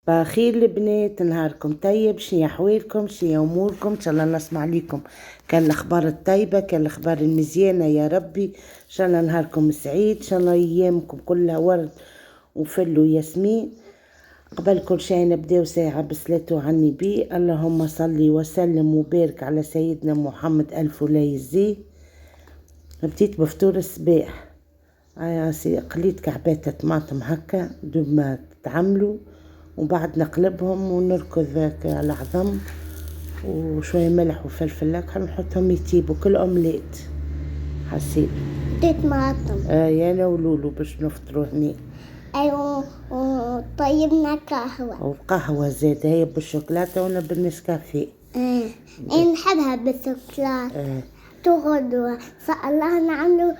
بخير البنات، نهاركم طيب. شنيا حوالكم؟ شنيا اموركم؟ ان شاء الله نسمع ليكم كان الاخبار الطيبه، كان الاخبار المزيانه يا ربي. ان شاء الله نهاركم سعيد، ان شاء الله ايامكم كلها ورد وفل وياسمين. قبل كل شيء نبداو ساعه بالصلاه على النبي. اللهم صل وسلم وبارك على سيدنا محمد الف ولا يزيه. بديت بفطور الصباح. قليت كعبات طماطم هكا دوب ما تتعملوا، وبعد نقلبهم ونركض العظم وشويه ملح وفلفل اكحل ونحطهم يطيبوا كل اومليت. حسيت ديت معطم. انا ولولو باش نفطروا هني. ايوه، وطيبنا قهوة وقهوه زاد هي بالشوكولاته وانا بالنسكافيه. انا نحبها بالشوكولات. تغدوا صح الله نعملوا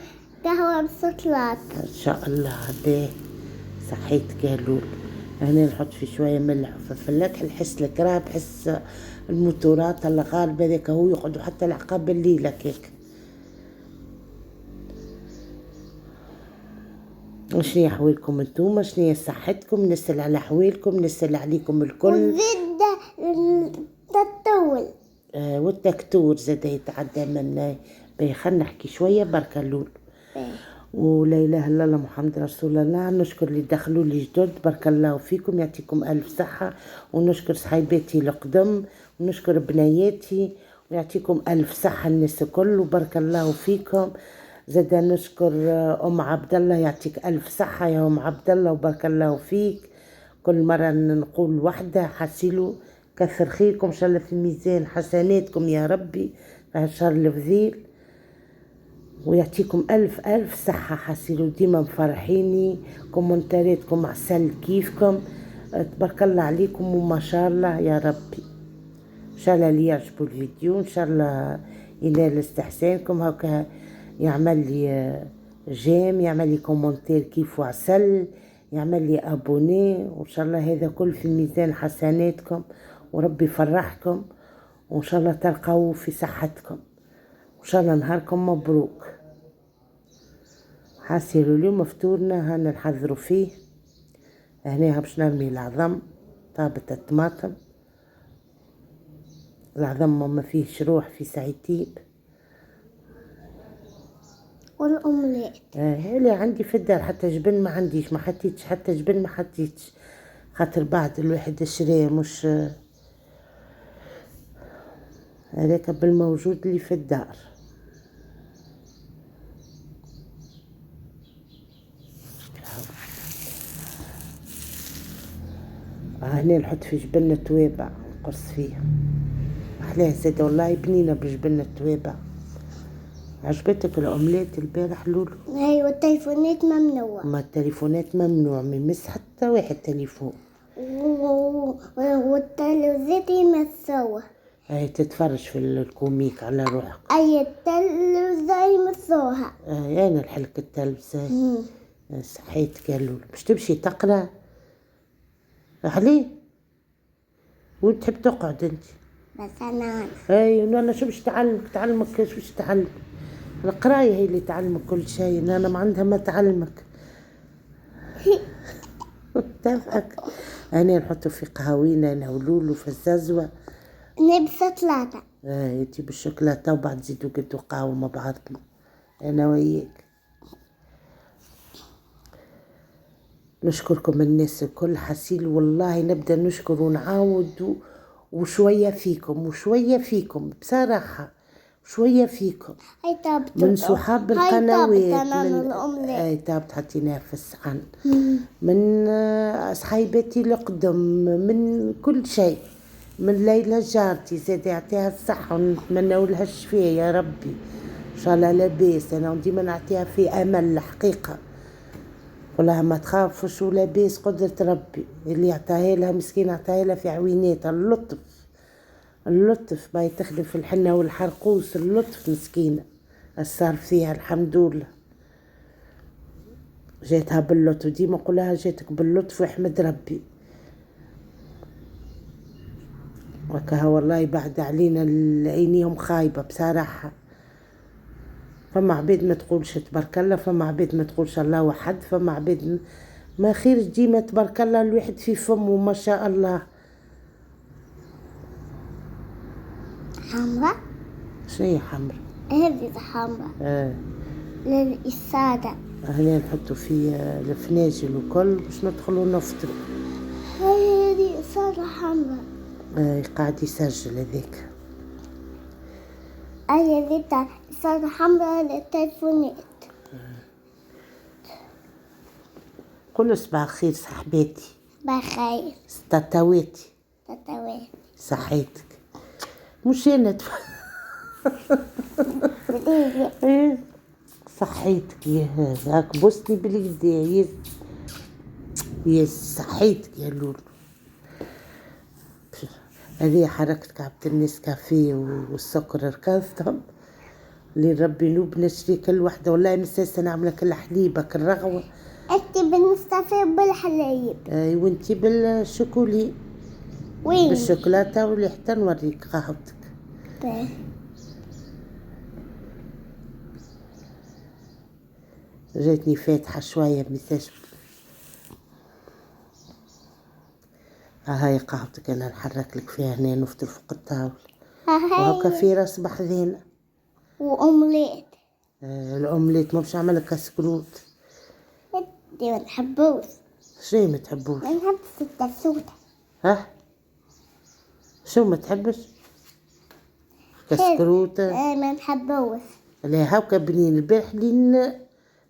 قهوة بالشوكولات ان شاء الله. باهي صحيتك يا لولو. هنا نحط فيه شويه ملح وفلفل اكحل. نحس الكراه بحس الموتورات اللي غالب هذاك هو يقعدوا حتى العقاب الليله كيك. شنيا حوالكم انتوما؟ شنيا صحتكم؟ نسأل على حوالكم، نسأل عليكم الكل. وزيد تطول والدكتور زاد يتعدى منا. خلنا نحكي شويه بركه لول. ولا اله الا الله محمد رسول الله. نشكر اللي دخلوا لي جدد، بارك الله فيكم، يعطيكم الف صحه. ونشكر صحيباتي القدم، ونشكر بنياتي، ويعطيكم الف صحه الناس الكل، وبارك الله فيكم. زاد نشكر ام عبد الله، يعطيك الف صحه يا ام عبد الله وبارك الله فيك. كل مره نقول وحده حسيلو كثر خيركم، ان شاء الله في ميزان حسناتكم يا ربي في هالشهر الفضيل، ويعطيكم الف الف صحه. حسيلو ديما مفرحيني، كومنتاراتكم عسل كيفكم، تبارك الله عليكم وما شاء الله يا ربي. ان شاء الله اللي يعجبوا الفيديو ان شاء الله ينال استحسانكم. هكا يعمل لي جيم، يعمل لي كومنتير كيف عسل، يعمل لي ابوني، وان شاء الله هذا كل في ميزان حسناتكم، وربي يفرحكم، وان شاء الله تلقاو في صحتكم، وان شاء الله نهاركم مبروك. حاسيروا اليوم فطورنا هنا نحضروا فيه. هنا باش نرمي العظم طابت الطماطم. العظم ما فيهش روح، في ساعتين. والأومليت اللي عندي في الدار حتى جبن ما عنديش، ما حطيتش حتى جبن، ما حطيتش خاطر بعد الواحد شريه مش هذاك بالموجود اللي في الدار. هنا نحط في جبن التوابع نقص فيه، احلاه زاد والله بنينه بجبن التوابع. عجبتك الاومليت البارح لولو؟ ايوه، التليفونات ممنوع. ما التليفونات ممنوع، ما يمس حتى واحد تليفون. والتلفزيون يمسوه. هاي تتفرج في الكوميك على روحك. اي التلفزيون يمسوها. انا الحلك التلفزيون. صحيتك يا لولو، باش تمشي تقرا عليه وين تحب تقعد انت؟ بس انا انا شو باش تعلمك شو باش تعلمك؟ القرايه هي اللي تعلمك كل شيء، انا ما عندها ما تعلمك. تفك. انا نحطو في قهوينا انا ولولو في الززوه. نبسة 3. انتي بالشوكولاته وبعد زيدو قدو قهوه مع بعضنا انا وياك. نشكركم الناس الكل. حسيل والله نبدا نشكر ونعاود وشويه فيكم وشويه فيكم بصراحه، شويه فيكم من صحاب القنوات، من تابت حطيناها في الصحن، من صحيباتي القدم، من كل شيء، من ليلى جارتي زاد يعطيها الصحه ونتمنى لها الشفاء يا ربي ان شاء الله لاباس. انا ديما نعطيها في امل الحقيقه، قولها ما تخافش ولاباس قدرة ربي اللي يعطيها لها مسكين، يعطيها لها في عويناتها اللطف. اللطف ما تخدم في الحنة والحرقوس، اللطف مسكينة صار فيها الحمد لله، جاتها باللطف. ديما قولها جاتك باللطف واحمد ربي. وكها والله بعد علينا عينيهم خايبة بصراحة. فما عبيد ما تقولش تبارك الله، فما عبيد ما تقولش الله وحد، فما عبيد ما خير ديما تبارك الله الواحد في فمه ما شاء الله. حمراء. شنو حمرا؟ هذه حمراء. للإسادة. هنا نحطوا فيه الفناجل وكل باش ندخلوا نفطروا. هذه إسادة حمراء. قاعد يسجل هذاك. هذه إسادة حمراء للتلفونات. قولوا صباح الخير صاحباتي. بخير. تطاواتي. تطاوات. صحيتك. مش انا صحيتك يا هاك بوسني باليد يا صحيتك يا لولو. هذه حركة كعبة النسكافيه والسكر ركضتهم اللي ربي نوب نشري كل وحدة. والله مساسة نعمل كل حليبة كل رغوة. انتي بالنسكافيه بالحليب. اي وانتي بالشوكولي. وين؟ بالشوكولاتة واللي حتى نوريك قهوتك. طيب. جاتني فاتحة شوية بمساج. هاي قهوتك انا نحرك لك فيها هنا نفطر فوق الطاولة. وهكا في راس بحذينا. وأومليت. الأومليت ما باش نعمل كسكروت. دي ما نحبوش. شنو ما تحبوش؟ ما نحبش التسوتة. ها؟ شو ما تحبش؟ كسكروت؟ ما نحبوش. لا هاكا بنين البارح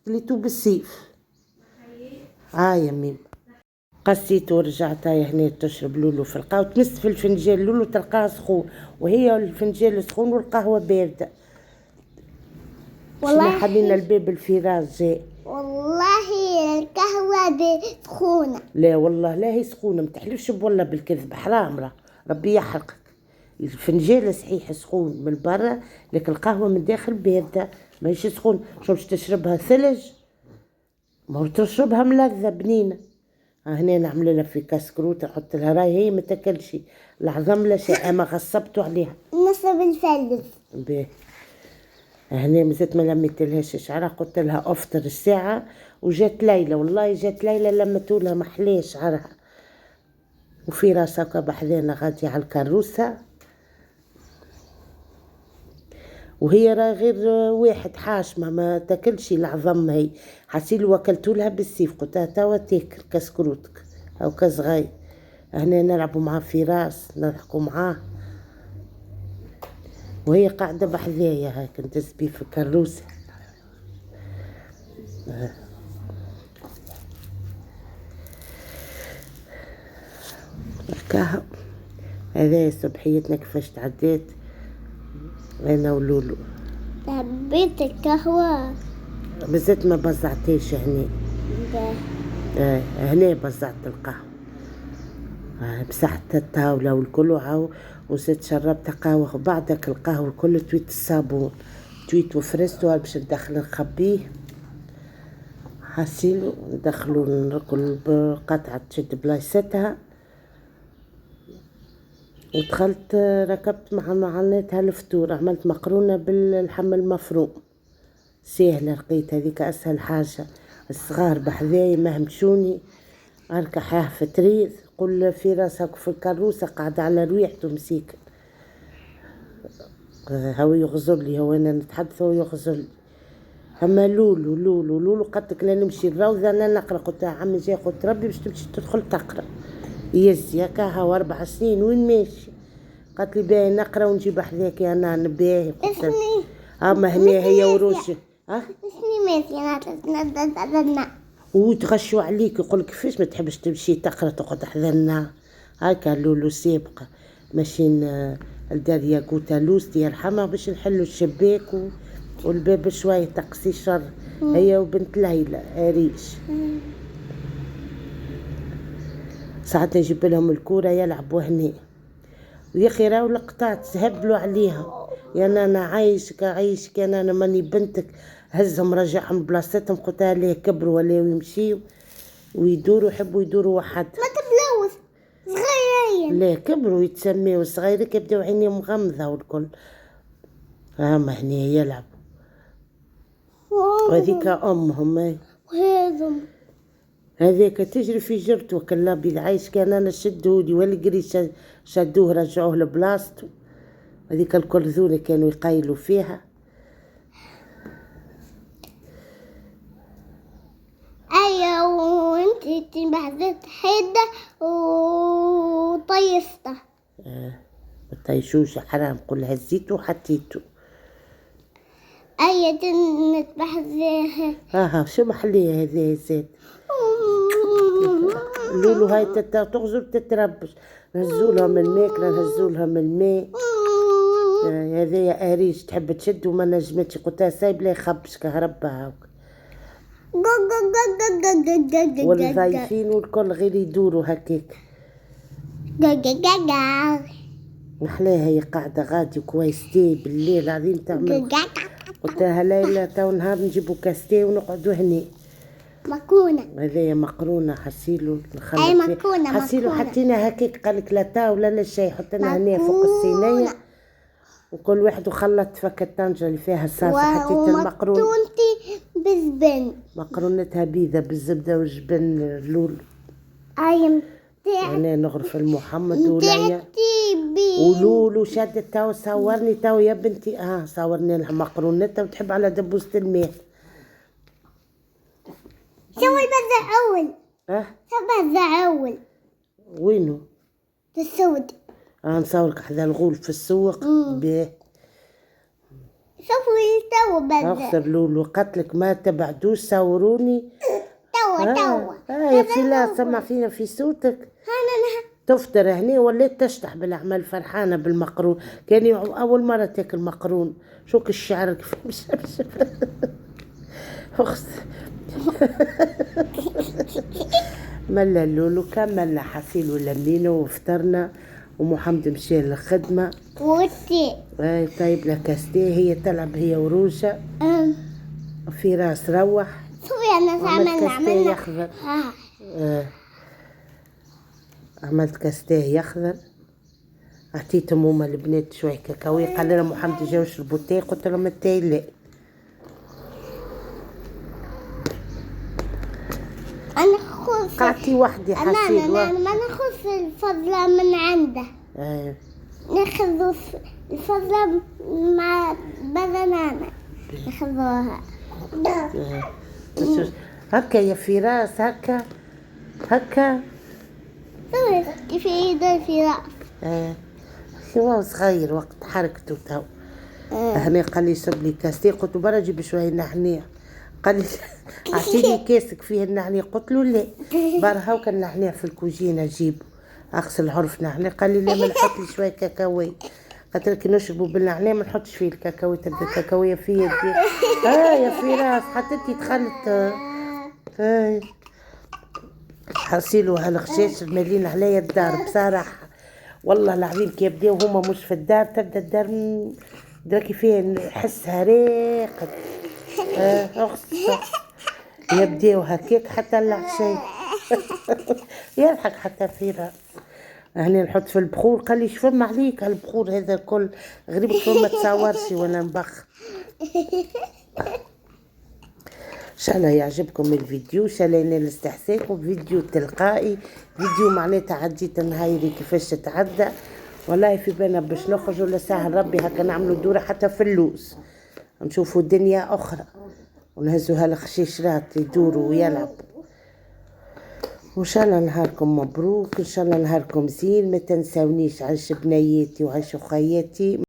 اللي تو بالسيف. يا ميم قصيت ورجعت هنا تشرب لولو في القهوة. تمس في الفنجان لولو تلقاه سخون وهي الفنجان سخون والقهوة باردة. والله حلينا الباب الفراش جاء. والله القهوة سخونة. لا والله لا هي سخونة ما تحلفش والله بالكذب حرام ربي يحرقك. الفنجان صحيح سخون من برا لكن القهوة من داخل باردة ماهيش سخون. شو باش تشربها ثلج؟ ما هو تشربها ملذة بنينة. هنا نعمل لها في كاسكروت نحط لها راي هي ما تاكلش العظم لا شيء اما غصبتوا عليها نصب الفلس. باهي. هنا مازالت ما لميتلهاش شعرها قلت لها افطر الساعة وجات ليلى. والله جات ليلى لمتولها محلاه شعرها. وفي راسها بحذانا غادية على الكروسة وهي راه غير واحد حاشمة ما تاكلش العظم. هي حسيل وكلتولها بالسيف قلت لها توا تاكل كسكروتك او كصغير. هنا نلعبوا معاه في راس نضحكوا معاه وهي قاعدة بحذايا هاك ندز بيه في الكروسة. الكهو هذا صبحيتنا كيفاش تعديت انا ولولو. حبيت القهوة مازلت ما بزعتيش هنا. هنا بزعت القهوة. مسحت الطاولة والكل وزدت شربت قهوة. بعدك القهوة كله تويت الصابون تويت وفرستو باش ندخل نخبيه حاسيلو ندخلو نركل بقطعة تشد بلايستها. ودخلت ركبت معناتها الفطور. عملت مقرونة باللحم المفروم سهلة لقيت هذيك اسهل حاجة. الصغار بحذاي ما همشوني اركحاه في تريز قل في راسك في الكروسة قاعد على ريحته مسيك. هو يغزر لي هو انا نتحدث هو يغزر لي. اما لولو قالت لا نمشي الروضة انا نقرا. قلت عمي جاي قلت ربي باش تمشي تدخل تقرا يزي هكا هو 4 سنين وين ماشي. قالت لي باهي نقرا ونجيب حذاك يا نان باهي. قلت اما هنا هي وروشي اسمي ماشي وتغشوا عليك يقولك كيفاش ما تحبش تمشي تقرا تقعد حذرنا. هاكا لولو سابقه ماشيين لدار ياقوتا لوستي يرحمها باش نحلوا الشباك والباب شويه تقصي شر. هي وبنت ليلى ريش ساعات نجيب لهم الكوره يلعبوا هنا. ويا اخي راهو لقطات سهبلوا عليها يا نانا عايشك يا نانا ماني بنتك. هزهم رجعهم بلاصتهم قلت ليه كبروا ولا يمشيوا ويدوروا يحبوا يدوروا وحد. ما تبلوث صغيرين. لا كبروا يتسميوا صغيرين يبداو عينيهم مغمضة والكل. ما هنا يلعبوا. وهذيك امهم وهذم هذاك تجري في جرته كلا بالعيش كان انا شدهولي والقري شدوه رجعوه لبلاصتو. هذيك الكرذونة كانوا يقايلوا فيها. ايوه وانتي بهدلت حده وطيسته. طيشوش حرام، قول هزيته وحطيته. ايوه نتبهدل. شو محلية هذه زاد. لولو هاي تغزر تتربش، نهزولها من الماكلة نهزولها من الماء. هذايا اريج تحب تشد وما نجمتش، قلتها سايب لا يخبش كهربا هاك. والضايفين والكل غير يدوروا هكاك. محلاها هي قاعدة غادي وكويستي بالليل العظيم تعمل. قلتها ليلة تو نهار نجيبو كاستي ونقعدو هني. مكرونة. هذايا مقرونة حسيلو اي مكرونة. حسيلو حطينا هكاك قالك لا تا ولا لا شي، حطينا هنا فوق الصينية وكل واحد وخلط فك الطنجرة اللي فيها الصلصة. حطيت المقرون ومكرونتي بالزبن. مقرونتها بيضة بالزبدة والجبن لولو. أنا نغرف المحمد وليا ولولو شدت تو صورني تو يا بنتي. صورني لها مقرونتها وتحب على دبوسة الماء. سوي البزع أول. سوي البزع أول. وينو؟ في السود. نصورك حدا الغول في السوق. بيه سوي تو بزع. أخسر لولو قتلك ما تبعدوش صوروني. توا يا فيلا سمع فينا في صوتك. تفطر هنا وليت تشطح بالأعمال فرحانة بالمقرون. كان أول مرة تاكل مقرون. شوك الشعر كيف مشبشب. أخس ملا لولو كملنا حسيل ولمينا وفطرنا ومحمد مشي للخدمة. وتي طيب لها كاستيه هي تلعب هي وروجة. في راس روح. شوفي أنا عملنا يخضر. عملت كاستيه يخضر. عطيتهم هما البنات شوي كاكاوي. قال لنا محمد جاو يشربوا تاي، قلت لهم التاي لا. أنا خذ قعدتي وحدي حسيت. أنا ما ناخذ الفضلة من عنده. ناخذ الفضلة مع بنانا ناخذوها. هكا يا فراس هكا كيف يدور فراس. هو صغير وقت حركته تو. هنا قال لي شرب لي كاستي، قلت له برا جيب شويه نعناع. قال لي اعطيني كاسك فيه النعناع، قلت له لا برا هاكا النعناع في الكوجينه جيبه. اغسل عرف نعناع. قال لي لا ما نحط لي شويه كاكاوي. قلت لك نشربوا بالنعناع ما نحطش فيه الكاكاوي. تبدا الكاكاويه في يدي. يا فراس حتى انتي دخلت. حصيلوا هالخشاش مالين عليا الدار بصراحه والله العظيم. كي يبداو هما مش في الدار تبدا الدار دراكي فيها نحسها راقد. يبداو هكاك حتى العشاء. يضحك حتى فراس. هنا نحط في البخور. قال لي شفم عليك هالبخور هذا الكل غريب كيف ما تصورش وانا نبخ. ان شاء الله يعجبكم الفيديو، ان شاء الله ينال استحسانكم. فيديو تلقائي، فيديو معناتها عديت نهايري كيفاش تتعدى. والله في بالنا باش نخرج ولا سهل ربي هكا نعملوا دوره حتى في اللوز نشوفوا دنيا اخرى ونهزوا هالخشيشرات يدوروا ويلعبوا. وان شاء الله نهاركم مبروك، ان شاء الله نهاركم زين. ما تنسونيش عيش بنياتي وعيش خياتي.